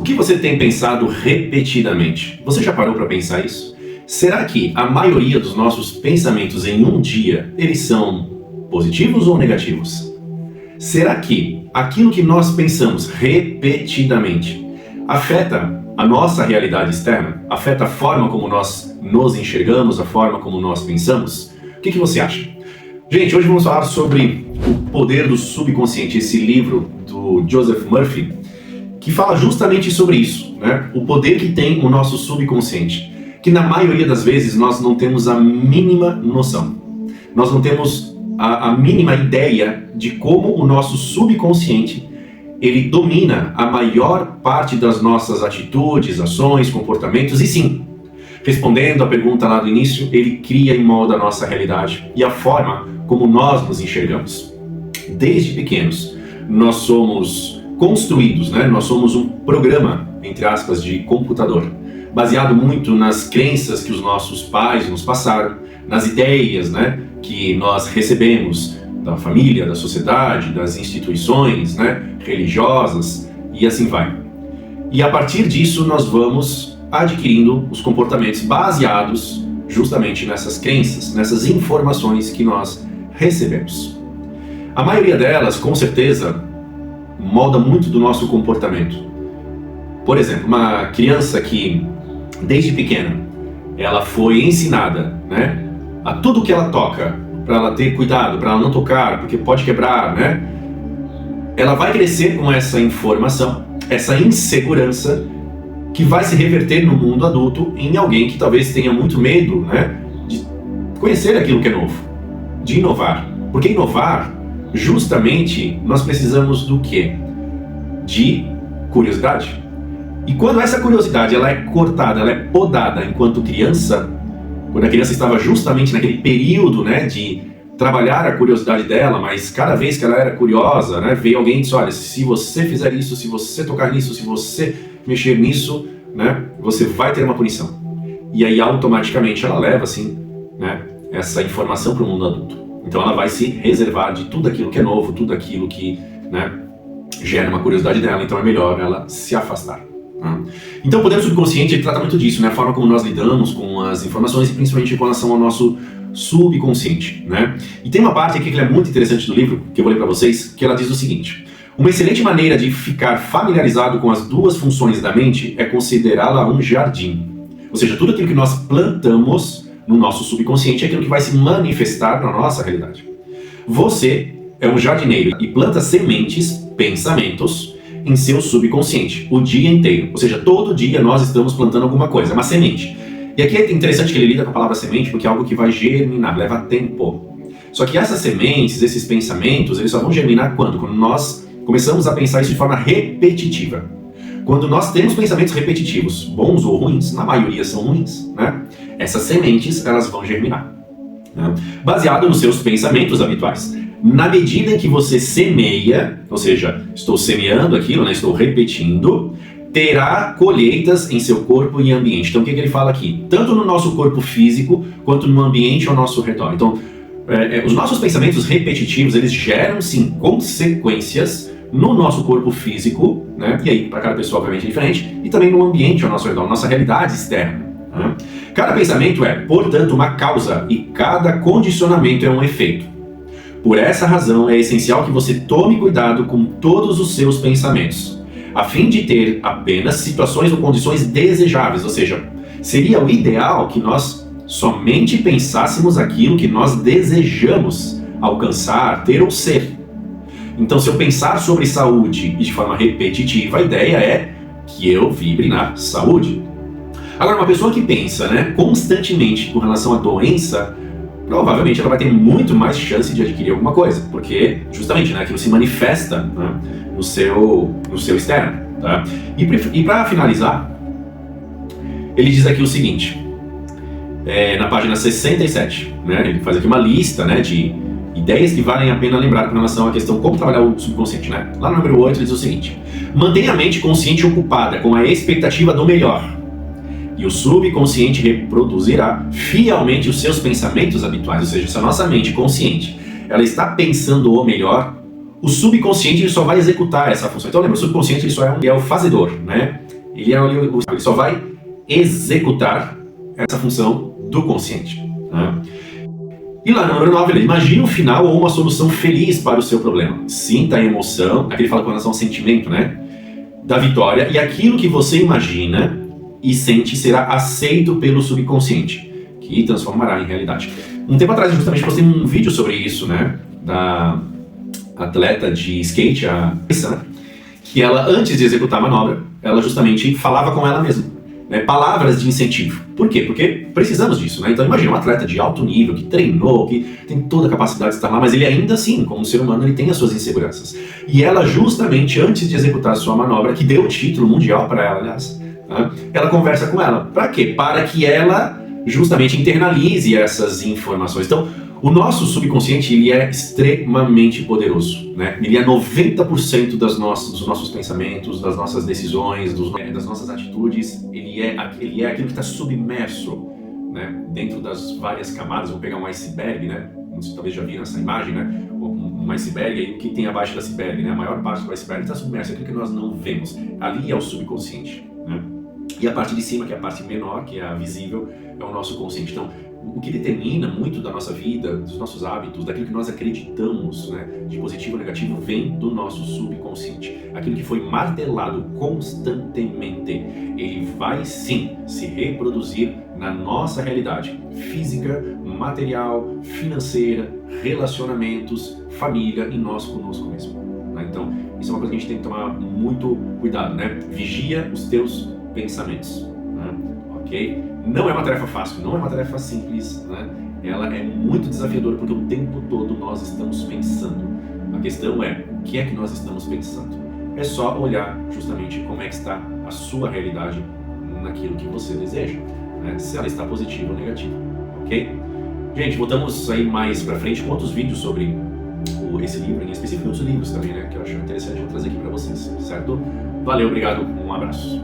O que você tem pensado repetidamente? Você já parou para pensar isso? Será que a maioria dos nossos pensamentos em um dia, eles são positivos ou negativos? Será que aquilo que nós pensamos repetidamente afeta a nossa realidade externa? Afeta a forma como nós nos enxergamos, a forma como nós pensamos? O que você acha? Gente, hoje vamos falar sobre O Poder do Subconsciente, esse livro do Joseph Murphy, que fala justamente sobre isso, né? O poder que tem o nosso subconsciente, que na maioria das vezes nós não temos a mínima noção. Nós não temos a mínima ideia de como o nosso subconsciente ele domina a maior parte das nossas atitudes, ações, comportamentos e sim, respondendo à pergunta lá do início, ele cria e molda a nossa realidade e a forma como nós nos enxergamos. Desde pequenos, nós somos construídos, né? Nós somos um programa, entre aspas, de computador, baseado muito nas crenças que os nossos pais nos passaram, nas ideias, né, que nós recebemos da família, da sociedade, das instituições, né, religiosas e assim vai. E a partir disso nós vamos adquirindo os comportamentos baseados justamente nessas crenças, nessas informações que nós recebemos. A maioria delas, com certeza, molda muito do nosso comportamento. Por exemplo, uma criança que, desde pequena, ela foi ensinada, né, a tudo que ela toca, para ela ter cuidado, para ela não tocar, porque pode quebrar, né? Ela vai crescer com essa informação, essa insegurança, que vai se reverter no mundo adulto em alguém que talvez tenha muito medo, né, de conhecer aquilo que é novo, de inovar. Porque inovar, justamente, nós precisamos do quê? De curiosidade. E quando essa curiosidade ela é cortada, ela é podada enquanto criança, quando a criança estava justamente naquele período, né, de trabalhar a curiosidade dela, mas cada vez que ela era curiosa, né, veio alguém e disse, olha, se você fizer isso, se você tocar nisso, se você mexer nisso, né, você vai ter uma punição. E aí automaticamente ela leva, assim, né, essa informação para o mundo adulto. Então ela vai se reservar de tudo aquilo que é novo, tudo aquilo que, né, gera uma curiosidade dela, então é melhor ela se afastar. Então o poder subconsciente ele trata muito disso, né? A forma como nós lidamos com as informações e principalmente em relação ao nosso subconsciente, né? E tem uma parte aqui que é muito interessante do livro, que eu vou ler para vocês, que ela diz o seguinte: uma excelente maneira de ficar familiarizado com as duas funções da mente é considerá-la um jardim. Ou seja, tudo aquilo que nós plantamos no nosso subconsciente é aquilo que vai se manifestar na nossa realidade. Você é um jardineiro e planta sementes, pensamentos, em seu subconsciente, o dia inteiro. Ou seja, todo dia nós estamos plantando alguma coisa, uma semente. E aqui é interessante que ele lida com a palavra semente, porque é algo que vai germinar, leva tempo. Só que essas sementes, esses pensamentos, eles só vão germinar quando? Quando nós começamos a pensar isso de forma repetitiva. Quando nós temos pensamentos repetitivos, bons ou ruins, na maioria são ruins, né? Essas sementes, elas vão germinar, né? Baseado nos seus pensamentos habituais. Na medida em que você semeia, ou seja, estou semeando aquilo, né, estou repetindo, terá colheitas em seu corpo e ambiente. Então o que ele fala aqui? Tanto no nosso corpo físico, quanto no ambiente ao nosso redor. Então, os nossos pensamentos repetitivos, eles geram sim consequências no nosso corpo físico, né? E aí para cada pessoa obviamente é diferente, e também no ambiente ao nosso redor, nossa realidade externa, né? Cada pensamento é, portanto, uma causa e cada condicionamento é um efeito. Por essa razão, é essencial que você tome cuidado com todos os seus pensamentos, a fim de ter apenas situações ou condições desejáveis, ou seja, seria o ideal que nós somente pensássemos aquilo que nós desejamos alcançar, ter ou ser. Então, se eu pensar sobre saúde e de forma repetitiva, a ideia é que eu vibre na saúde. Agora, uma pessoa que pensa, né, constantemente com relação à doença, provavelmente ela vai ter muito mais chance de adquirir alguma coisa, porque justamente, né, aquilo se manifesta, né, no seu externo, tá? E para finalizar, ele diz aqui o seguinte, na página 67, né, ele faz aqui uma lista, né, de ideias que valem a pena lembrar com relação à questão como trabalhar o subconsciente, né? Lá no número 8 ele diz o seguinte: mantenha a mente consciente ocupada com a expectativa do melhor. E o subconsciente reproduzirá fielmente os seus pensamentos habituais. Ou seja, se a nossa mente consciente ela está pensando o melhor, o subconsciente ele só vai executar essa função. Então lembra, o subconsciente ele só é o fazedor, né? Ele só vai executar essa função do consciente. Né? E lá no número 9, ele imagina um final ou uma solução feliz para o seu problema. Sinta a emoção, aqui ele fala com relação ao sentimento, né? Da vitória, e aquilo que você imagina e sente será aceito pelo subconsciente, que transformará em realidade. Um tempo atrás, justamente, postei um vídeo sobre isso, né? Da atleta de skate, a Raíssa, né? Que ela, antes de executar a manobra, ela justamente falava com ela mesma. Né, palavras de incentivo. Por quê? Porque precisamos disso, né? Então imagina um atleta de alto nível, que treinou, que tem toda a capacidade de estar lá, mas ele ainda assim, como ser humano, ele tem as suas inseguranças. E ela justamente, antes de executar a sua manobra, que deu o título mundial para ela, aliás, né, ela conversa com ela. Para quê? Para que ela justamente internalize essas informações. Então, o nosso subconsciente, ele é extremamente poderoso, né? Ele é 90% dos nossos pensamentos, das nossas decisões, das nossas atitudes. Ele é aquilo que está submerso, né? Dentro das várias camadas. Vou pegar um iceberg, né? Vocês talvez já viram essa imagem, né? Um iceberg, e o que tem abaixo do iceberg, né? A maior parte do iceberg está submerso, é aquilo que nós não vemos. Ali é o subconsciente, né? E a parte de cima, que é a parte menor, que é a visível, é o nosso consciente. Então, o que determina muito da nossa vida, dos nossos hábitos, daquilo que nós acreditamos, né, de positivo ou negativo, vem do nosso subconsciente. Aquilo que foi martelado constantemente, ele vai sim se reproduzir na nossa realidade física, material, financeira, relacionamentos, família e nós conosco mesmo. Né? Então, isso é uma coisa que a gente tem que tomar muito cuidado, né? Vigia os teus pensamentos, né? Ok? Não é uma tarefa fácil, não é uma tarefa simples, né? Ela é muito desafiadora porque o tempo todo nós estamos pensando. A questão é, o que é que nós estamos pensando? É só olhar justamente como é que está a sua realidade naquilo que você deseja, né? Se ela está positiva ou negativa, ok? Gente, voltamos aí mais pra frente com outros vídeos sobre esse livro, em específico outros livros também, né? Que eu acho interessante, vou trazer aqui pra vocês, certo? Valeu, obrigado, um abraço.